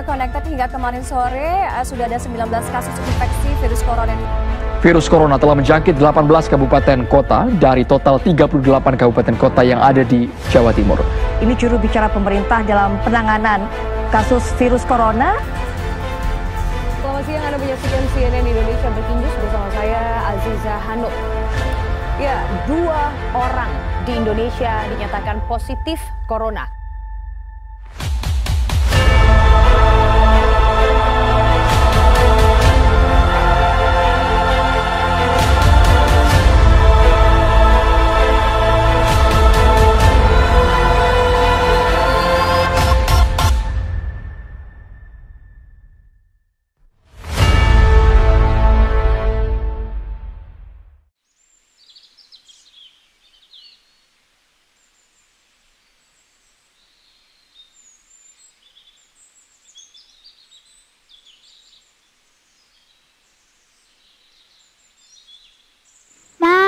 Connected hingga kemarin sore sudah ada 19 kasus infeksi virus corona. Virus corona telah menjangkit 18 kabupaten kota dari total 38 kabupaten kota yang ada di Jawa Timur. Ini juru bicara pemerintah dalam penanganan kasus virus corona. Selamat siang, Anda menyaksikan CNN Indonesia Breaking News bersama saya Aziza Hanum. Ya, 2 orang di Indonesia dinyatakan positif corona.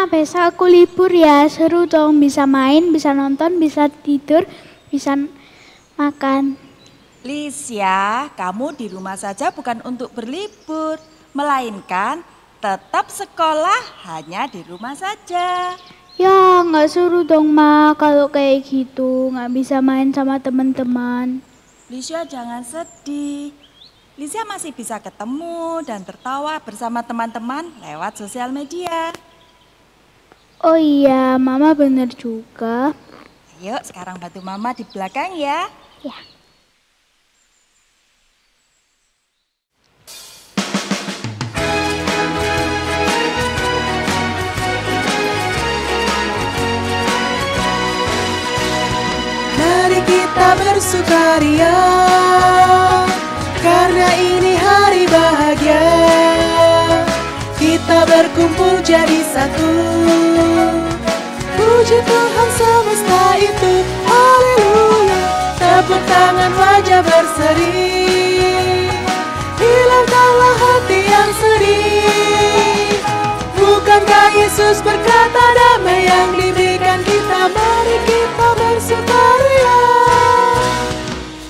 Besok aku libur ya, seru dong, bisa main, bisa nonton, bisa tidur, bisa makan. Lisya, kamu di rumah saja bukan untuk berlibur, melainkan tetap sekolah hanya di rumah saja. Ya, nggak seru dong, Ma, kalau kayak gitu, nggak bisa main sama teman-teman. Lisya jangan sedih, Lisya masih bisa ketemu dan tertawa bersama teman-teman lewat sosial media. Oh iya, Mama bener juga. Ayo sekarang bantu Mama di belakang ya. Ya. Mari kita bersukaria, karena ini hari bahagia. Kita berkumpul jadi satu, puji Tuhan semesta itu, haleluya. Tepuk tangan wajah berseri, hilangkanlah hati yang sedih. Bukankah Yesus berkata damai yang diberikan kita? Mari kita bersukaria,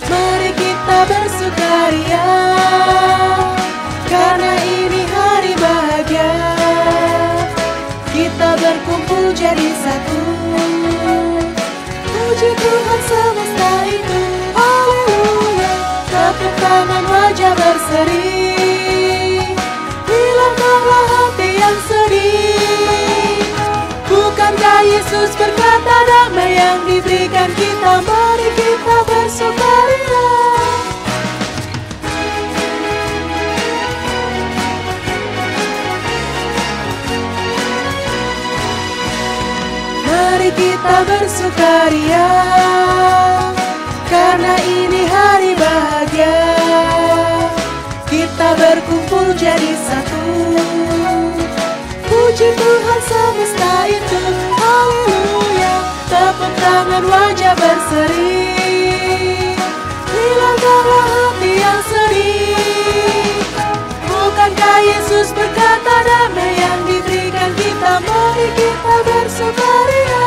mari kita bersukaria, karena ini hari bahagia. Kita berkumpul jadi satu, puji Tuhan semesta itu, haleluya. Tepuk tangan wajah berseri, hilangkanlah hati yang sedih. Bukankah Yesus berkata damai yang diberikan kita? Mari kita bersukaria. Mari kita bersukaria, karena ini hari bahagia. Kita berkumpul jadi satu, puji Tuhan semesta itu, haleluya. Tepuk tangan wajah berseri, hilangkanlah hati yang sedih. Bukankah Yesus berkata damai yang diberikan kita? Mari kita bersukaria.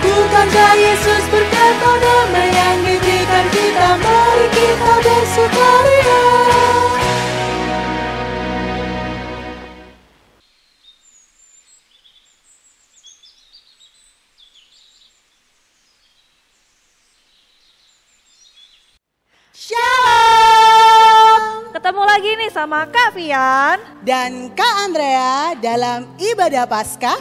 Bukankah Yesus berkata damai yang diberikan kita? Mari kita bersukaria. Shalom! Ketemu lagi nih sama Kak Fian Dan Kak Andrea dalam ibadah Paskah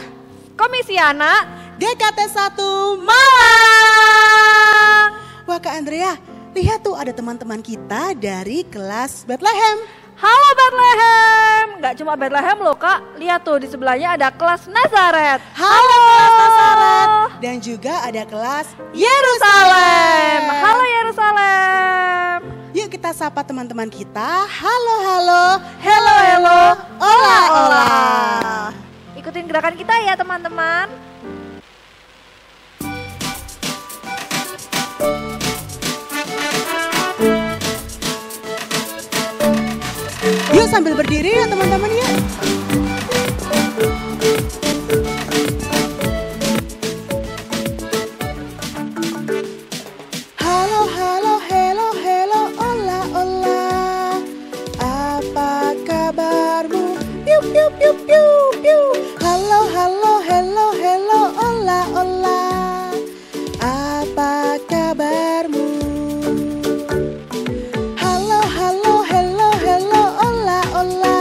Komisi Anak GKT 1 Malang. Wah Kak Andrea, lihat tuh ada teman-teman kita dari kelas Bethlehem. Halo Bethlehem. Gak cuma Bethlehem loh Kak, lihat tuh di sebelahnya ada kelas Nazaret. Halo kelas Nazaret. Dan juga ada kelas Yerusalem. Halo Yerusalem. Yuk kita sapa teman-teman kita. Halo halo, hello hello, ola ola. Ikutin gerakan kita ya teman-teman. Yuk sambil berdiri ya teman-teman ya. Halo halo, hello hello, piu piu piu. Halo halo hello hello ola ola. Apa kabarmu? Halo halo hello hello ola ola.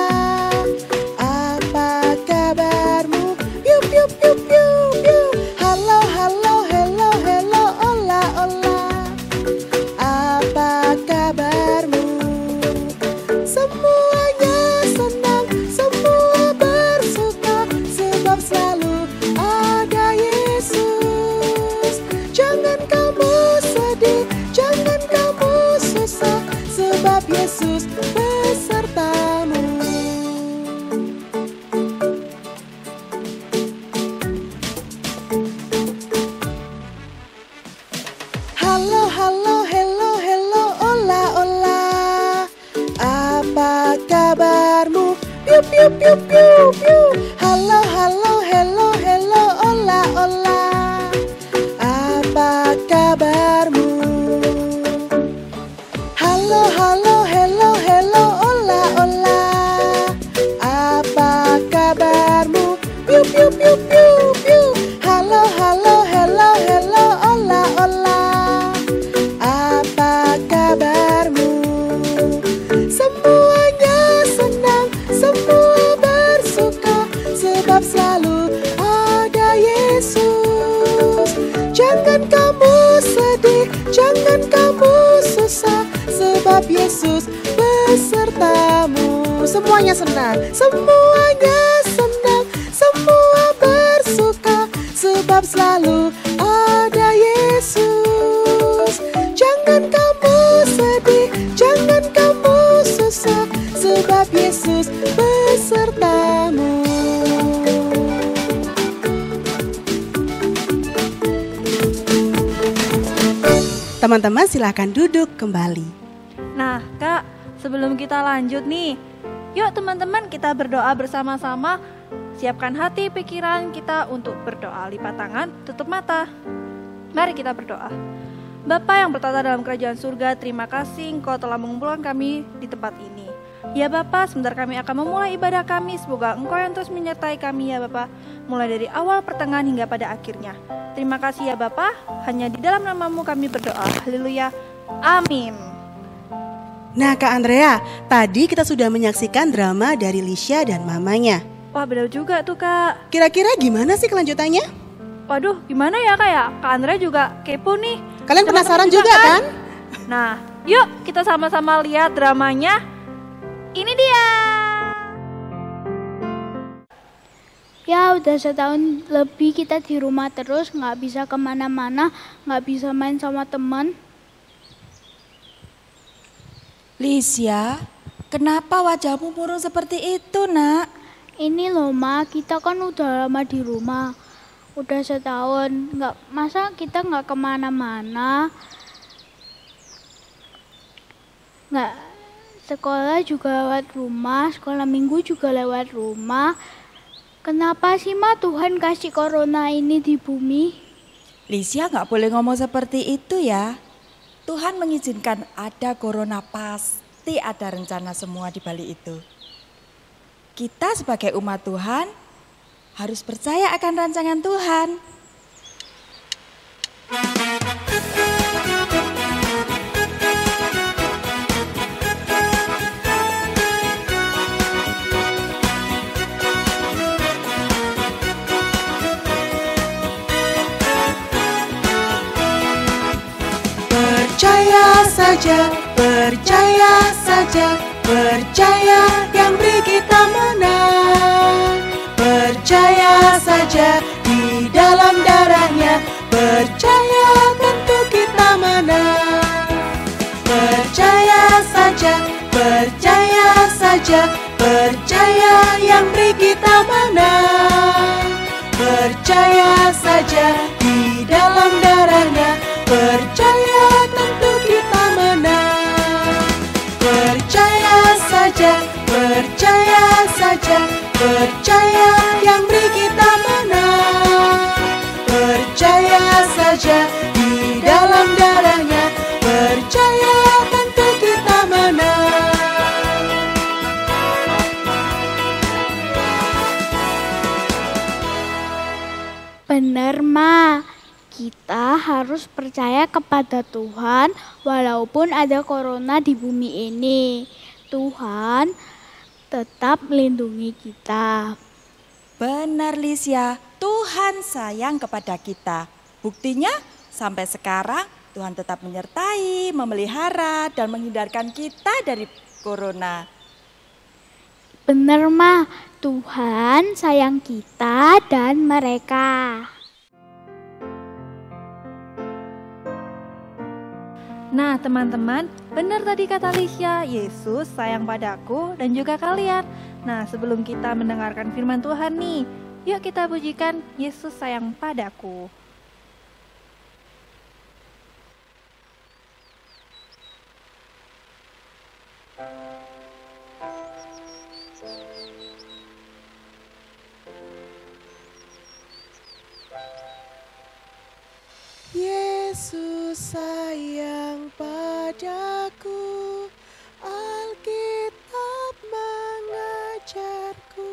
Apa kabarmu? Piu piu piu piu piu. Halo halo hello hello ola ola. Apa kabarmu? Semuanya senang, semua bersuka, sebab selalu ada Yesus. Jangan kamu sedih, jangan kamu susah, sebab Yesus besertamu. Halo halo hello hello ola ola. Apa kabarmu? Piu piu piu piu piu. Halo halo hello hello ola ola. Apa kabarmu? Halo halo hello hello ola ola. Apa kabarmu? Piu piu piu piu piu. Halo halo hello hello ola ola. Apa kabarmu? Semuanya senang, semua bersuka, sebab selalu ada Yesus. Jangan kamu sedih, jangan kamu susah, sebab Yesus besertamu. Semuanya senang, semuanya senang, semua bersuka, sebab selalu ada Yesus. Jangan kamu sedih, jangan kamu susah, sebab Yesus besertamu. Teman-teman silakan duduk kembali. Nah, Kak, sebelum kita lanjut nih, yuk teman-teman kita berdoa bersama-sama. Siapkan hati pikiran kita untuk berdoa. Lipat tangan, tutup mata. Mari kita berdoa. Bapa yang bertata dalam kerajaan surga, terima kasih Engkau telah mengumpulkan kami di tempat ini. Ya Bapa, sebentar kami akan memulai ibadah kami. Semoga Engkau yang terus menyertai kami ya Bapa, mulai dari awal, pertengahan hingga pada akhirnya. Terima kasih ya Bapa, hanya di dalam nama-Mu kami berdoa. Haleluya. Amin. Nah Kak Andrea, tadi kita sudah menyaksikan drama dari Lisha dan mamanya. Wah benar juga tuh Kak. Kira-kira gimana sih kelanjutannya? Waduh, gimana ya Kak ya? Kak Andrea juga kepo nih. Kalian Teman-teman penasaran juga kan? Nah, yuk kita sama-sama lihat dramanya. Ini dia. Ya udah setahun lebih kita di rumah terus, nggak bisa kemana-mana, nggak bisa main sama teman. Lisha, kenapa wajahmu murung seperti itu, Nak? Ini loh Ma, kita kan udah lama di rumah, udah setahun, masa kita nggak kemana-mana, nggak sekolah juga lewat rumah, sekolah minggu juga lewat rumah. Kenapa sih Ma Tuhan kasih corona ini di bumi? Lisha nggak boleh ngomong seperti itu ya. Tuhan mengizinkan ada corona, pasti ada rencana semua di balik itu. Kita sebagai umat Tuhan harus percaya akan rancangan Tuhan. Percaya saja, percaya saja, percaya yang beri kita menang. Percaya saja di dalam darahnya, percaya tentu kita menang. Percaya saja, percaya saja, percaya yang beri kita menang. Percaya saja di dalam darahnya, percaya tentu kita menang. Percaya saja, percaya saja, percaya yang beri kita menang. Percaya saja di dalam darahnya, percaya tentu kita menang. kita harus percaya kepada Tuhan walaupun ada corona di bumi ini. Tuhan tetap melindungi kita. Benar Lisya, Tuhan sayang kepada kita. Buktinya sampai sekarang Tuhan tetap menyertai, memelihara, dan menghindarkan kita dari corona. Benar, Ma. Tuhan sayang kita dan mereka. Nah teman-teman, benar tadi kata Lisya, Yesus sayang padaku dan juga kalian. Nah sebelum kita mendengarkan firman Tuhan nih, yuk kita pujikan Yesus sayang padaku. Yesus sayang padaku, Alkitab mengajarku,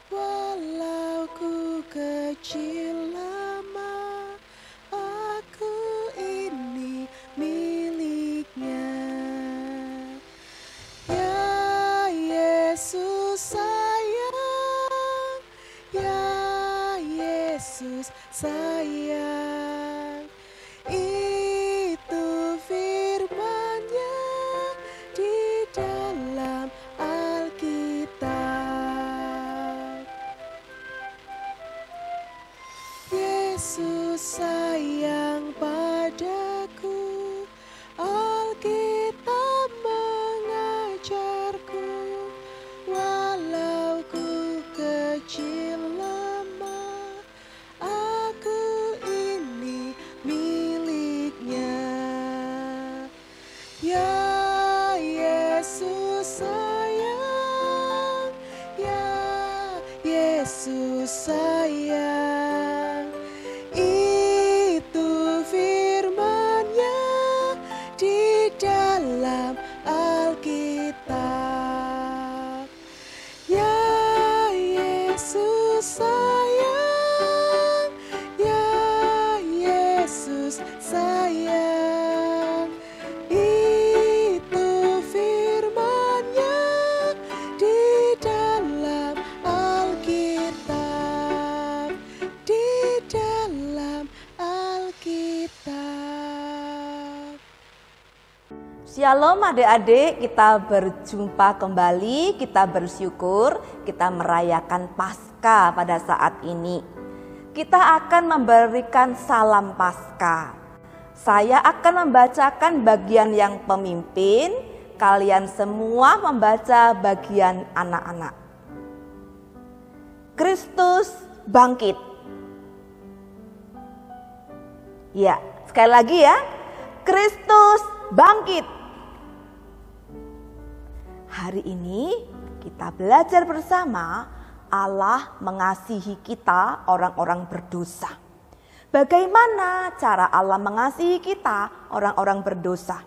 walau ku kecil lama, aku ini miliknya. Ya Yesus sayang, ya Yesus sayang, itu firman-Nya di dalam Alkitab. Yesus sayang padaku, Alkitab mengajarku, walau ku kecil lama, aku ini miliknya. Ya Yesus sayang, ya Yesus sayang, itu firman-Nya di dalam Alkitab. Ya Yesus sayang, ya Yesus sayang, itu firman-Nya di dalam Alkitab, di dalam Alkitab. Shalom adik-adik, kita berjumpa kembali, kita bersyukur, kita merayakan Paskah pada saat ini. Kita akan memberikan salam Paskah. Saya akan membacakan bagian yang pemimpin, kalian semua membaca bagian anak-anak. Kristus bangkit. Ya, sekali lagi ya. Kristus bangkit. Hari ini kita belajar bersama Allah mengasihi kita orang-orang berdosa. Bagaimana cara Allah mengasihi kita orang-orang berdosa?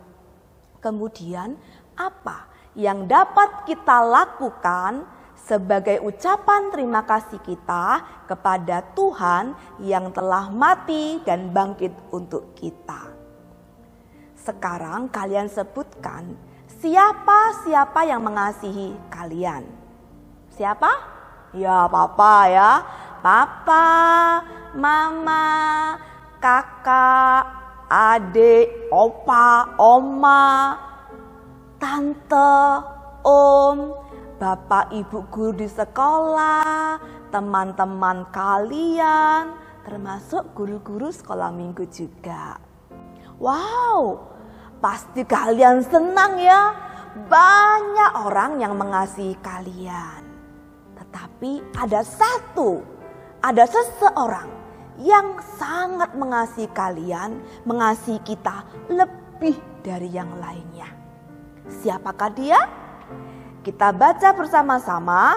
Kemudian apa yang dapat kita lakukan sebagai ucapan terima kasih kita kepada Tuhan yang telah mati dan bangkit untuk kita? Sekarang kalian sebutkan siapa yang mengasihi kalian. Siapa? Ya papa ya. Papa, mama, kakak, adik, opa, oma, tante, om, bapak ibu guru di sekolah, teman-teman kalian, termasuk guru-guru sekolah minggu juga. Wow, pasti kalian senang ya, banyak orang yang mengasihi kalian. Tetapi ada seseorang yang sangat mengasihi kalian, mengasihi kita lebih dari yang lainnya. Siapakah dia? Kita baca bersama-sama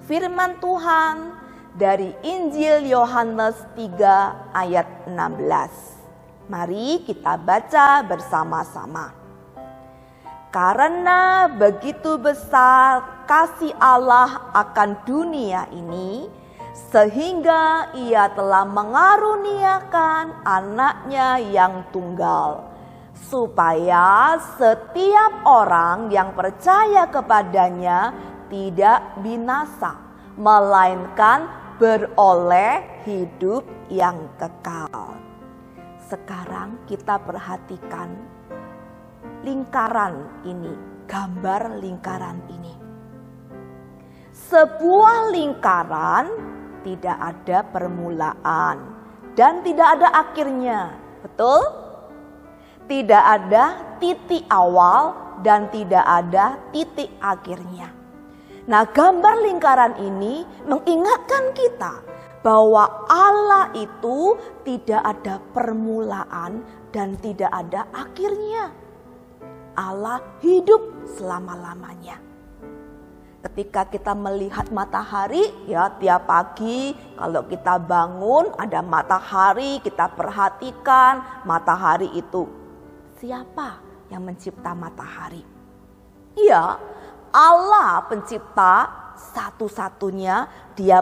firman Tuhan dari Injil Yohanes 3 ayat 16. Mari kita baca bersama-sama. Karena begitu besar kasih Allah akan dunia ini, sehingga ia telah mengaruniakan anaknya yang tunggal, supaya setiap orang yang percaya kepadanya tidak binasa, melainkan beroleh hidup yang kekal. Sekarang kita perhatikan lingkaran ini, gambar lingkaran ini. Sebuah lingkaran tidak ada permulaan dan tidak ada akhirnya, betul? Tidak ada titik awal dan tidak ada titik akhirnya. Nah, gambar lingkaran ini mengingatkan kita bahwa Allah itu tidak ada permulaan dan tidak ada akhirnya. Allah hidup selama-lamanya. Ketika kita melihat matahari, ya tiap pagi kalau kita bangun ada matahari, kita perhatikan matahari itu. Siapa yang mencipta matahari? Ya, Allah pencipta satu-satunya, dia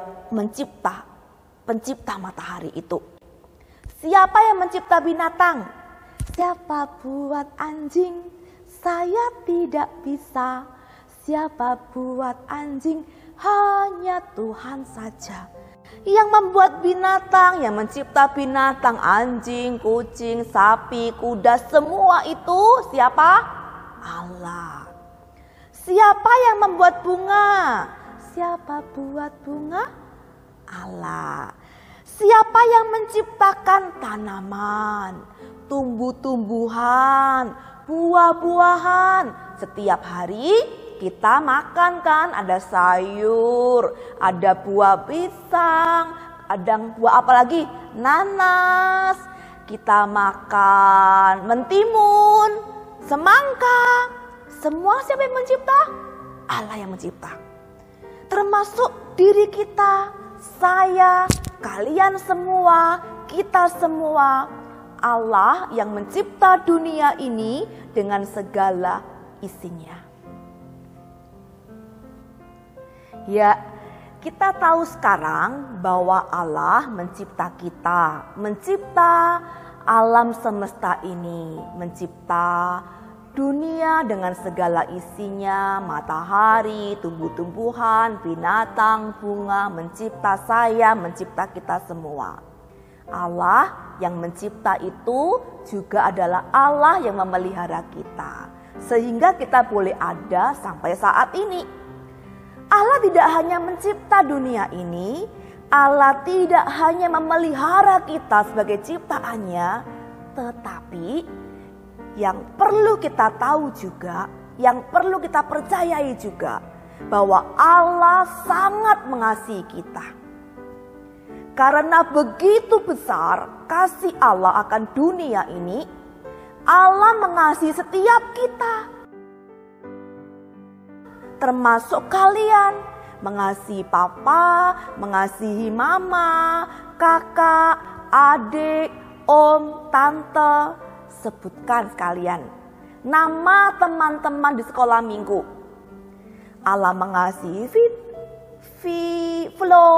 pencipta matahari itu. Siapa yang mencipta binatang? Siapa buat anjing? Saya tidak bisa. Siapa buat anjing? Hanya Tuhan saja. Yang membuat binatang, yang mencipta binatang, anjing, kucing, sapi, kuda, semua itu siapa? Allah. Siapa yang membuat bunga? Siapa buat bunga? Allah. Siapa yang menciptakan tanaman, tumbuh-tumbuhan, buah-buahan? Setiap hari kita makan kan, ada sayur, ada buah pisang, ada buah apa lagi? Nanas. Kita makan mentimun, semangka. Semua siapa yang mencipta? Allah yang mencipta. Termasuk diri kita, saya, kalian semua, kita semua. Allah yang mencipta dunia ini dengan segala isinya. Ya, kita tahu sekarang bahwa Allah mencipta kita, mencipta alam semesta ini, mencipta dunia dengan segala isinya, matahari, tumbuh-tumbuhan, binatang, bunga, mencipta saya, mencipta kita semua. Allah yang mencipta itu juga adalah Allah yang memelihara kita, sehingga kita boleh ada sampai saat ini. Allah tidak hanya mencipta dunia ini, Allah tidak hanya memelihara kita sebagai ciptaannya, tetapi yang perlu kita tahu juga, yang perlu kita percayai juga, bahwa Allah sangat mengasihi kita. Karena begitu besar kasih Allah akan dunia ini, Allah mengasihi setiap kita. Termasuk kalian, mengasihi papa, mengasihi mama, kakak, adik, om, tante. Sebutkan sekalian nama teman-teman di sekolah minggu. Allah mengasihi Flo,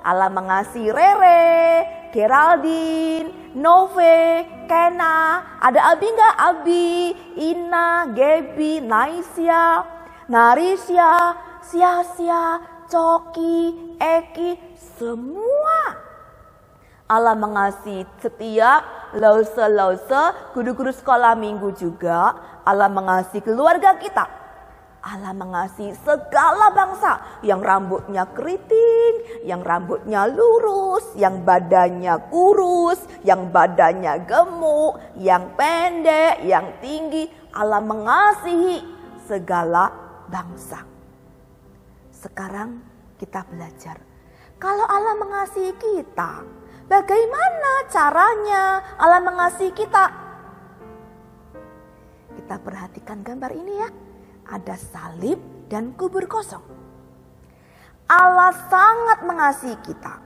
Allah mengasihi Rere, Geraldine, Nove, Kena. Ada Abi nggak? Abi, Ina, Gaby, Naisya, Narisya, Sia-sia, Coki, Eki, semua. Allah mengasihi setiap lause-lause, guru-guru sekolah minggu juga. Allah mengasihi keluarga kita. Allah mengasihi segala bangsa yang rambutnya keriting, yang rambutnya lurus, yang badannya kurus, yang badannya gemuk, yang pendek, yang tinggi. Allah mengasihi segala bangsa. Sekarang kita belajar, kalau Allah mengasihi kita, bagaimana caranya Allah mengasihi kita? Kita perhatikan gambar ini ya. Ada salib dan kubur kosong. Allah sangat mengasihi kita,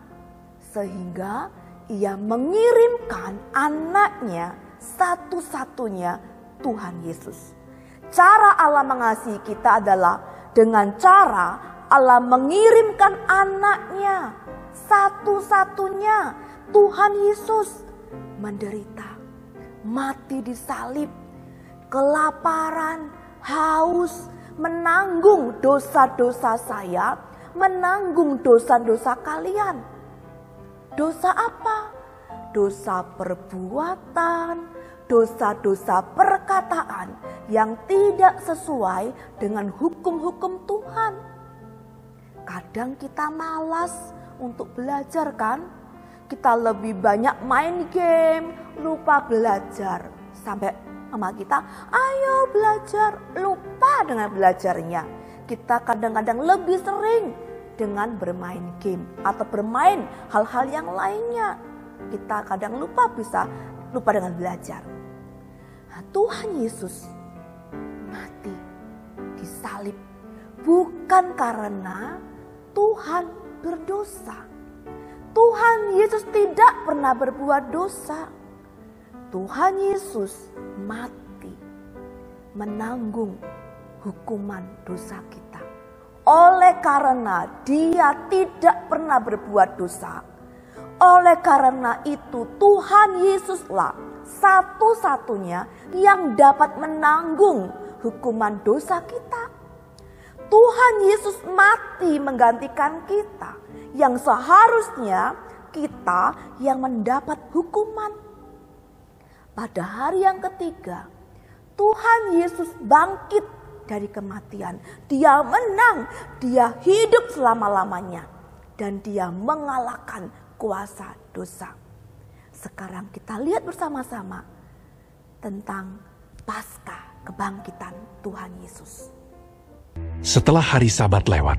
sehingga Ia mengirimkan anaknya satu-satunya, Tuhan Yesus. Cara Allah mengasihi kita adalah dengan cara Allah mengirimkan anaknya satu-satunya Tuhan Yesus menderita, mati di salib, kelaparan, haus, menanggung dosa-dosa saya, menanggung dosa-dosa kalian. Dosa apa? Dosa perbuatan, dosa-dosa perkataan yang tidak sesuai dengan hukum-hukum Tuhan. Kadang kita malas untuk belajar kan? Kita lebih banyak main game, lupa belajar. Sampai mama kita, ayo belajar, lupa dengan belajarnya. Kita kadang-kadang lebih sering dengan bermain game atau bermain hal-hal yang lainnya. Kita kadang lupa dengan belajar. Nah, Tuhan Yesus mati disalib bukan karena Tuhan berdosa. Tuhan Yesus tidak pernah berbuat dosa. Tuhan Yesus mati menanggung hukuman dosa kita. Oleh karena Dia tidak pernah berbuat dosa, oleh karena itu Tuhan Yesuslah satu-satunya yang dapat menanggung hukuman dosa kita. Tuhan Yesus mati menggantikan kita, yang seharusnya kita yang mendapat hukuman. Pada hari yang ketiga, Tuhan Yesus bangkit dari kematian. Dia menang, Dia hidup selama-lamanya, dan Dia mengalahkan kuasa dosa. Sekarang kita lihat bersama-sama tentang Paskah kebangkitan Tuhan Yesus. Setelah hari Sabat lewat,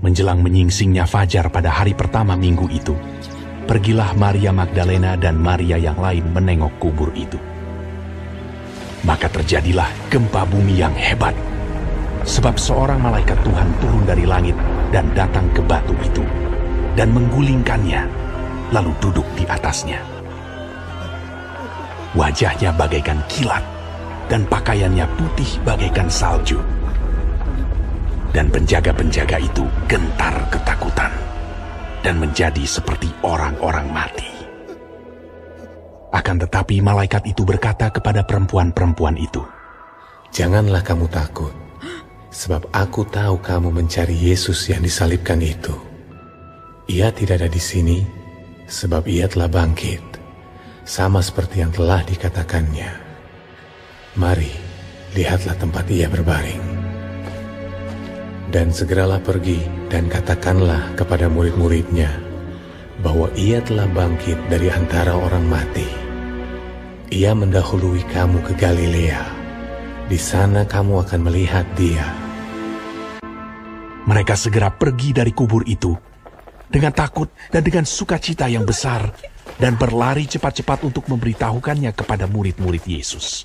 menjelang menyingsingnya fajar pada hari pertama minggu itu, pergilah Maria Magdalena dan Maria yang lain menengok kubur itu. Maka terjadilah gempa bumi yang hebat, sebab seorang malaikat Tuhan turun dari langit dan datang ke batu itu, dan menggulingkannya, lalu duduk di atasnya. Wajahnya bagaikan kilat, dan pakaiannya putih bagaikan salju. Dan penjaga-penjaga itu gentar ketakutan, dan menjadi seperti orang-orang mati. Akan tetapi malaikat itu berkata kepada perempuan-perempuan itu, "Janganlah kamu takut, sebab aku tahu kamu mencari Yesus yang disalibkan itu. Ia tidak ada di sini, sebab ia telah bangkit, sama seperti yang telah dikatakannya. Mari, lihatlah tempat ia berbaring. Dan segeralah pergi dan katakanlah kepada murid-muridnya bahwa ia telah bangkit dari antara orang mati. Ia mendahului kamu ke Galilea. Di sana kamu akan melihat dia." Mereka segera pergi dari kubur itu dengan takut dan dengan sukacita yang besar, dan berlari cepat-cepat untuk memberitahukannya kepada murid-murid Yesus.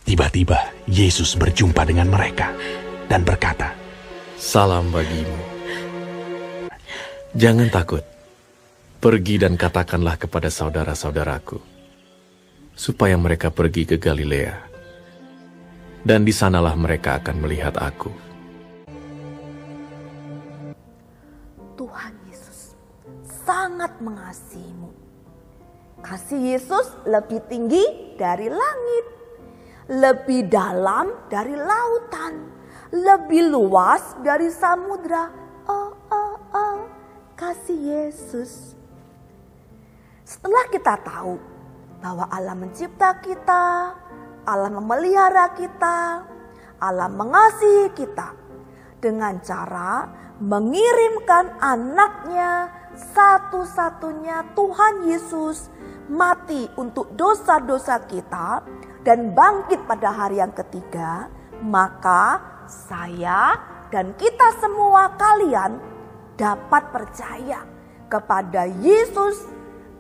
Tiba-tiba Yesus berjumpa dengan mereka dan berkata, "Salam bagimu. Jangan takut. Pergi dan katakanlah kepada saudara-saudaraku, supaya mereka pergi ke Galilea, dan di sanalah mereka akan melihat aku." Tuhan Yesus sangat mengasihimu. Kasih Yesus lebih tinggi dari langit, lebih dalam dari lautan, lebih luas dari samudra. Kasih Yesus. Setelah kita tahu bahwa Allah mencipta kita, Allah memelihara kita, Allah mengasihi kita dengan cara mengirimkan anaknya satu-satunya, Tuhan Yesus, mati untuk dosa-dosa kita dan bangkit pada hari yang ketiga, maka saya dan kita semua kalian dapat percaya kepada Yesus,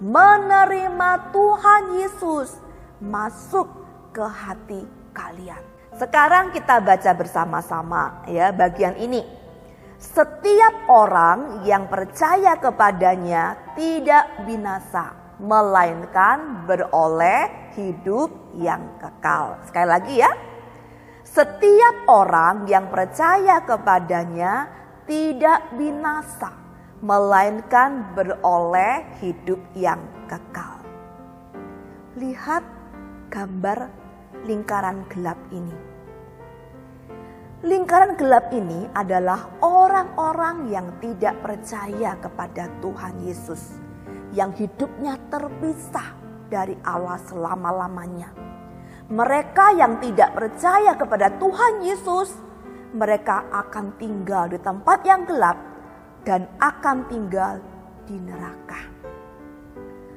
menerima Tuhan Yesus masuk ke hati kalian. Sekarang kita baca bersama-sama ya bagian ini. Setiap orang yang percaya kepadanya tidak binasa, melainkan beroleh hidup yang kekal. Sekali lagi ya. Setiap orang yang percaya kepadanya tidak binasa, melainkan beroleh hidup yang kekal. Lihat gambar lingkaran gelap ini. Lingkaran gelap ini adalah orang-orang yang tidak percaya kepada Tuhan Yesus, yang hidupnya terpisah dari Allah selama-lamanya. Mereka yang tidak percaya kepada Tuhan Yesus, mereka akan tinggal di tempat yang gelap dan akan tinggal di neraka.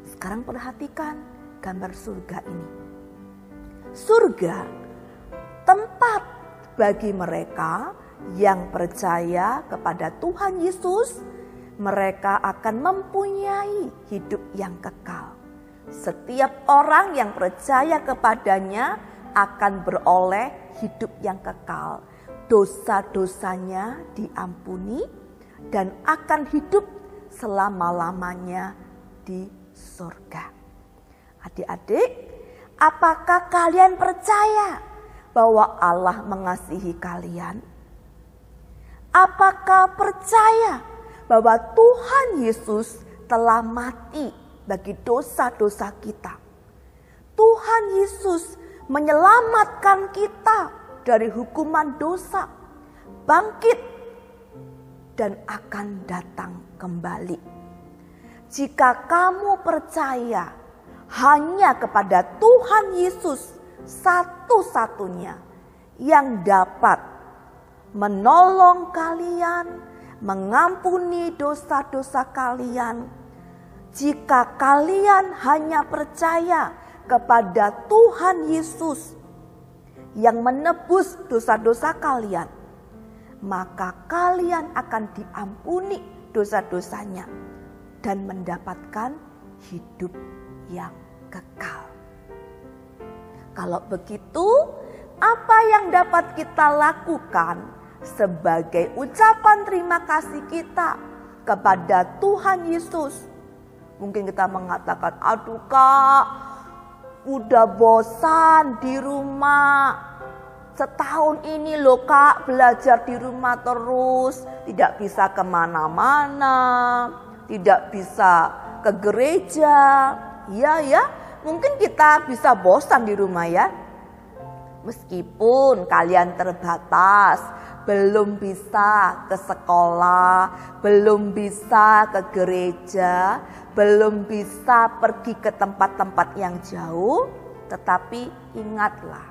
Sekarang perhatikan gambar surga ini. Surga tempat bagi mereka yang percaya kepada Tuhan Yesus. Mereka akan mempunyai hidup yang kekal. Setiap orang yang percaya kepadanya akan beroleh hidup yang kekal. Dosa-dosanya diampuni dan akan hidup selama-lamanya di surga. Adik-adik, apakah kalian percaya bahwa Allah mengasihi kalian? Apakah percaya bahwa Tuhan Yesus telah mati bagi dosa-dosa kita? Tuhan Yesus menyelamatkan kita dari hukuman dosa, bangkit dan akan datang kembali. Jika kamu percaya hanya kepada Tuhan Yesus satu-satunya yang dapat menolong kalian, mengampuni dosa-dosa kalian. Jika kalian hanya percaya kepada Tuhan Yesus yang menebus dosa-dosa kalian, maka kalian akan diampuni dosa-dosanya dan mendapatkan hidup yang kekal. Kalau begitu, apa yang dapat kita lakukan sebagai ucapan terima kasih kita kepada Tuhan Yesus? Mungkin kita mengatakan, aduh Kak, udah bosan di rumah. Setahun ini loh Kak, belajar di rumah terus. Tidak bisa kemana-mana, tidak bisa ke gereja. Ya, mungkin kita bisa bosan di rumah ya. Meskipun kalian terbatas, belum bisa ke sekolah, belum bisa ke gereja, belum bisa pergi ke tempat-tempat yang jauh, tetapi ingatlah,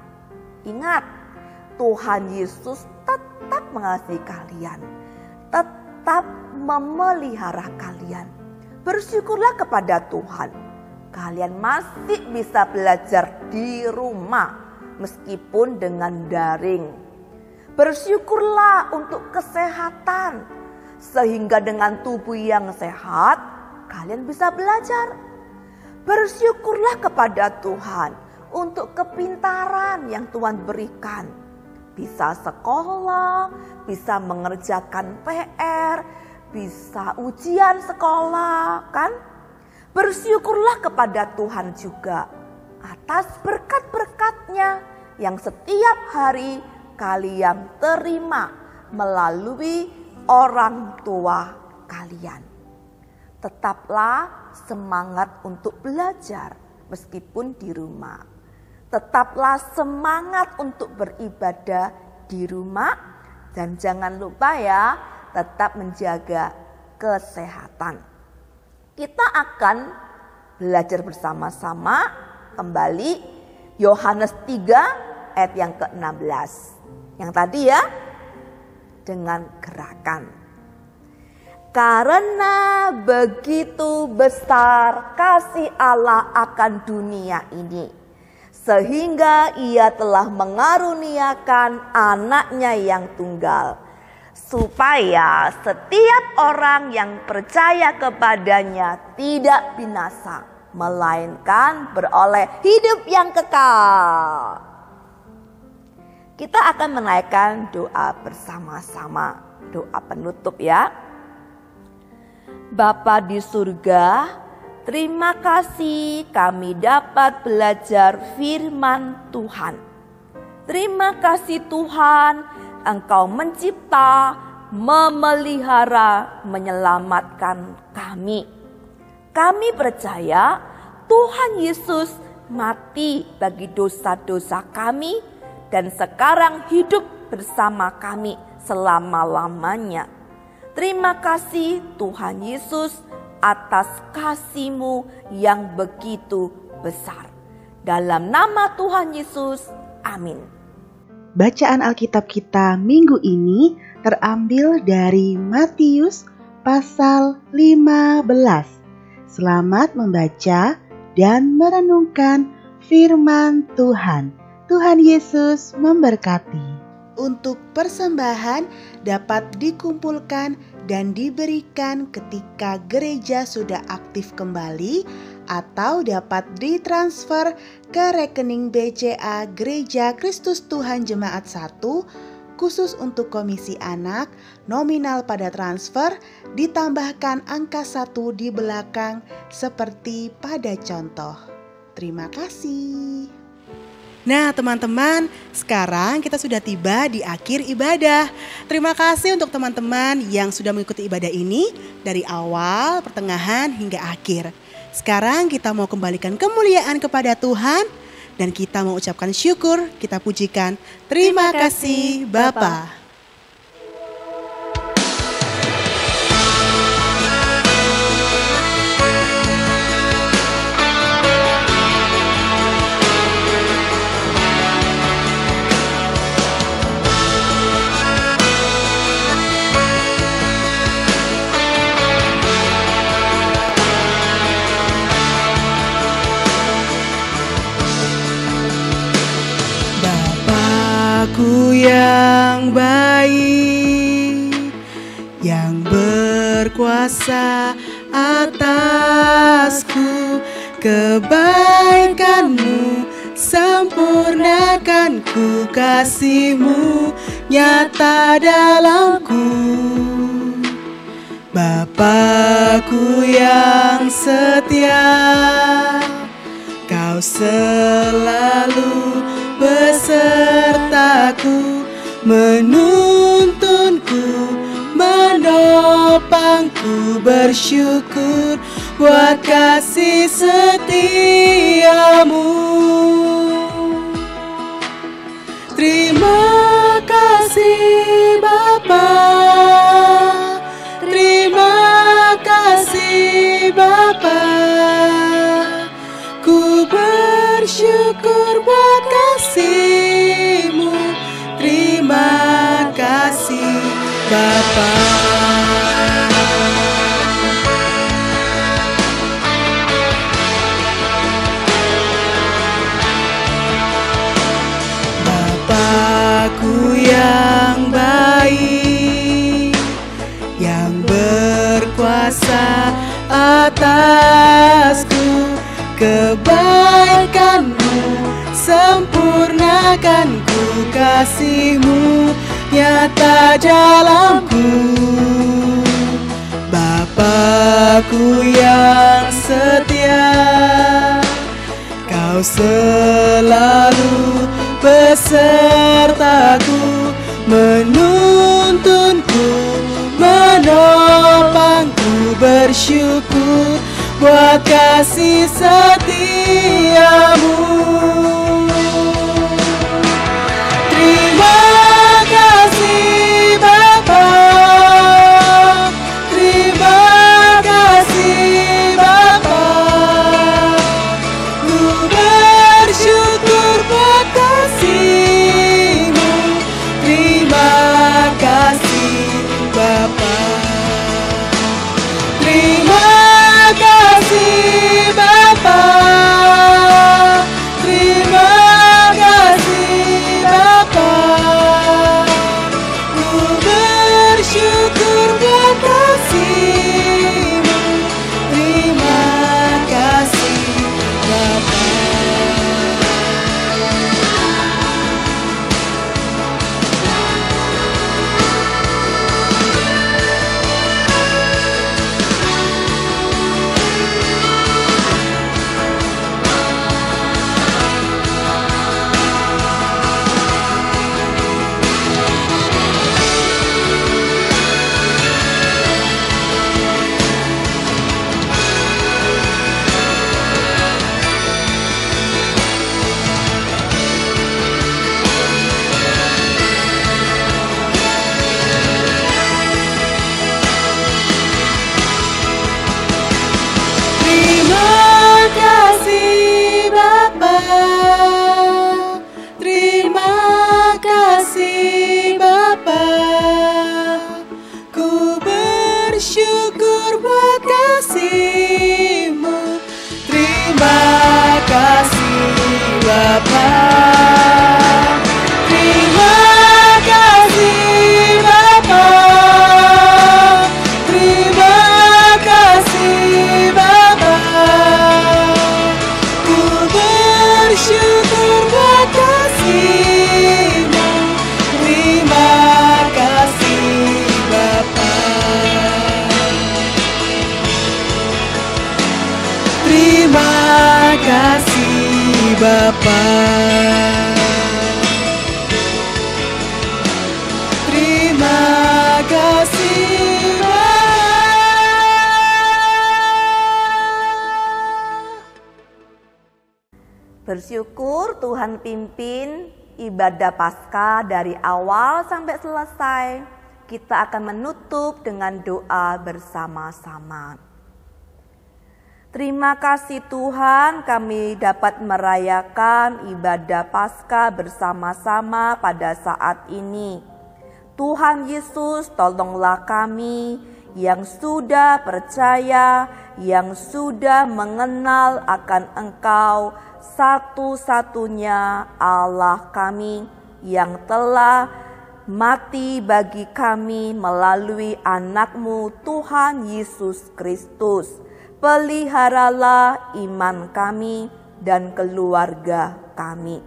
ingat Tuhan Yesus tetap mengasihi kalian, tetap memelihara kalian. Bersyukurlah kepada Tuhan, kalian masih bisa belajar di rumah meskipun dengan daring. Bersyukurlah untuk kesehatan, sehingga dengan tubuh yang sehat kalian bisa belajar. Bersyukurlah kepada Tuhan untuk kepintaran yang Tuhan berikan. Bisa sekolah, bisa mengerjakan PR, bisa ujian sekolah, kan? Bersyukurlah kepada Tuhan juga atas berkat-berkat-Nya yang setiap hari kalian terima melalui orang tua kalian. Tetaplah semangat untuk belajar meskipun di rumah. Tetaplah semangat untuk beribadah di rumah. Dan jangan lupa ya, tetap menjaga kesehatan. Kita akan belajar bersama-sama kembali Yohanes 3 ayat yang ke-16. Yang tadi ya, dengan gerakan. Karena begitu besar kasih Allah akan dunia ini, sehingga Ia telah mengaruniakan anaknya yang tunggal, supaya setiap orang yang percaya kepadanya tidak binasa, melainkan beroleh hidup yang kekal. Kita akan menaikkan doa bersama-sama, doa penutup ya. Bapa di surga, terima kasih kami dapat belajar firman Tuhan. Terima kasih Tuhan, Engkau mencipta memelihara, menyelamatkan kami. Kami percaya Tuhan Yesus mati bagi dosa-dosa kami dan sekarang hidup bersama kami selama-lamanya. Terima kasih Tuhan Yesus atas kasih-Mu yang begitu besar. Dalam nama Tuhan Yesus, amin. Bacaan Alkitab kita minggu ini terambil dari Matius pasal 15. Selamat membaca dan merenungkan firman Tuhan. Tuhan Yesus memberkati. Untuk persembahan dapat dikumpulkan dan diberikan ketika gereja sudah aktif kembali atau dapat ditransfer ke rekening BCA Gereja Kristus Tuhan Jemaat 1 khusus untuk komisi anak. Nominal pada transfer ditambahkan angka 1 di belakang seperti pada contoh. Terima kasih. Nah teman-teman, sekarang kita sudah tiba di akhir ibadah. Terima kasih untuk teman-teman yang sudah mengikuti ibadah ini dari awal, pertengahan hingga akhir. Sekarang kita mau kembalikan kemuliaan kepada Tuhan dan kita mau ucapkan syukur, kita pujikan. Terima kasih Bapa. Bapakku yang baik, yang berkuasa atasku, kebaikan-Mu sempurnakan ku, kasih-Mu nyata dalamku. Bapakku yang setia, Kau selalu besertaku, menuntunku, menopangku, bersyukur buat kasih setia-Mu. Terima kasih Bapa, terima kasih Bapa, ku bersyukur buat kasih-Mu. Terima kasih Bapa. Bapakku yang baik, yang berkuasa atasku, kebaikan-Mu sempurnakan ku, kasih-Mu nyata dalamku. Bapakku yang setia, Kau selalu besertaku, menuntunku, menopangku, bersyukur buat kasih setia-Mu. Terima kasih Bapa, terima kasih Bapa, ku bersyukur buat kasih-Mu. Terima kasih Bapa, terima kasih Bapa, terima Bapa. Terima kasih Bersyukur Tuhan pimpin ibadah Paskah dari awal sampai selesai. Kita akan menutup dengan doa bersama-sama. Terima kasih Tuhan, kami dapat merayakan ibadah Paskah bersama-sama pada saat ini. Tuhan Yesus, tolonglah kami yang sudah percaya, yang sudah mengenal akan Engkau, satu-satunya Allah kami yang telah mati bagi kami melalui anak-Mu Tuhan Yesus Kristus. Peliharalah iman kami dan keluarga kami.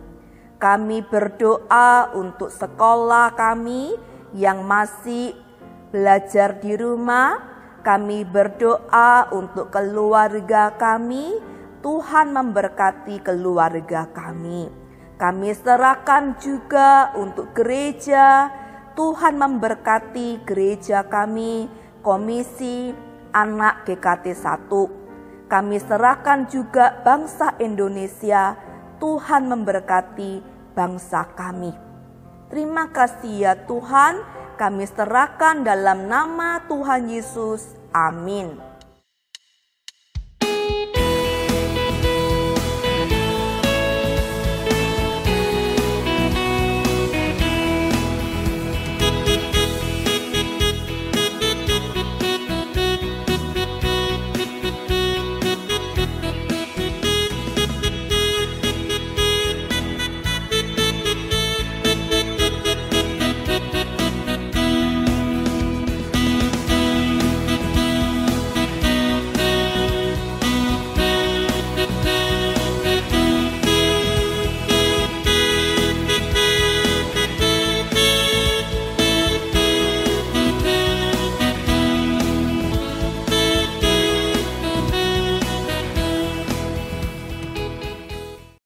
Kami berdoa untuk sekolah kami yang masih belajar di rumah. Kami berdoa untuk keluarga kami. Tuhan memberkati keluarga kami. Kami serahkan juga untuk gereja. Tuhan memberkati gereja kami, Komisi Anak GKT 1. Kami serahkan juga bangsa Indonesia. Tuhan memberkati bangsa kami. Terima kasih ya Tuhan, kami serahkan dalam nama Tuhan Yesus. Amin.